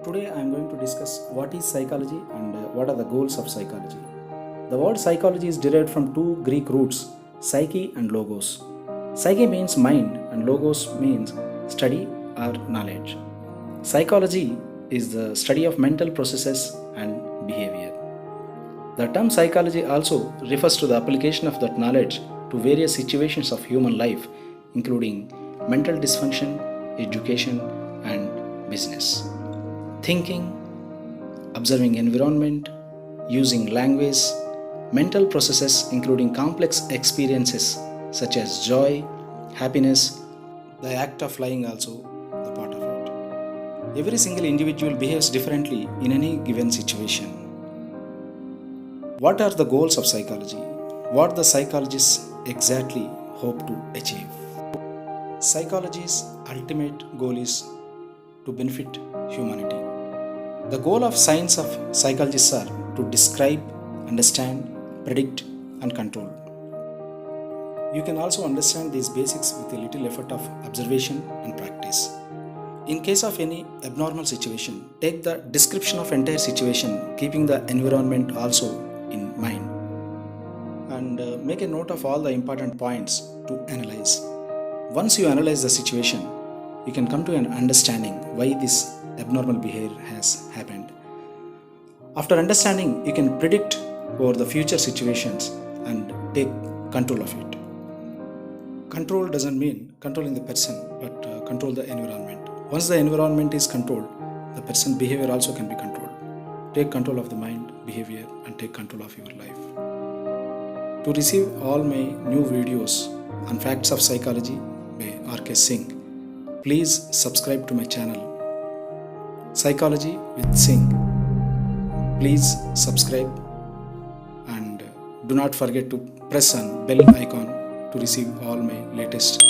Today I am going to discuss what is psychology and what are the goals of psychology. The word psychology is derived from two Greek roots, psyche and logos. Psyche means mind and logos means study or knowledge. Psychology is the study of mental processes and behavior. The term psychology also refers to the application of that knowledge to various situations of human life, including mental dysfunction, education, and business. Thinking, observing environment, using language, mental processes including complex experiences such as joy, happiness, the act of lying also the part of it. Every single individual behaves differently in any given situation. What are the goals of psychology? What the psychologists exactly hope to achieve? Psychology's ultimate goal is to benefit humanity. The goal of science of psychologists are to describe, understand, predict, and control. You can also understand these basics with a little effort of observation and practice. In case of any abnormal situation, take the description of entire situation, keeping the environment also in mind, and make a note of all the important points to analyze. Once you analyze the situation, you can come to an understanding why this abnormal behavior has happened. After understanding, you can predict over the future situations and take control of it. Control doesn't mean controlling the person, but control the environment. Once the environment is controlled, the person's behavior also can be controlled. Take control of the mind, behavior, and take control of your life. To receive all my new videos on facts of psychology by R.K. Singh, please subscribe to my channel Psychology with Singh. Please subscribe and do not forget to press on bell icon to receive all my latest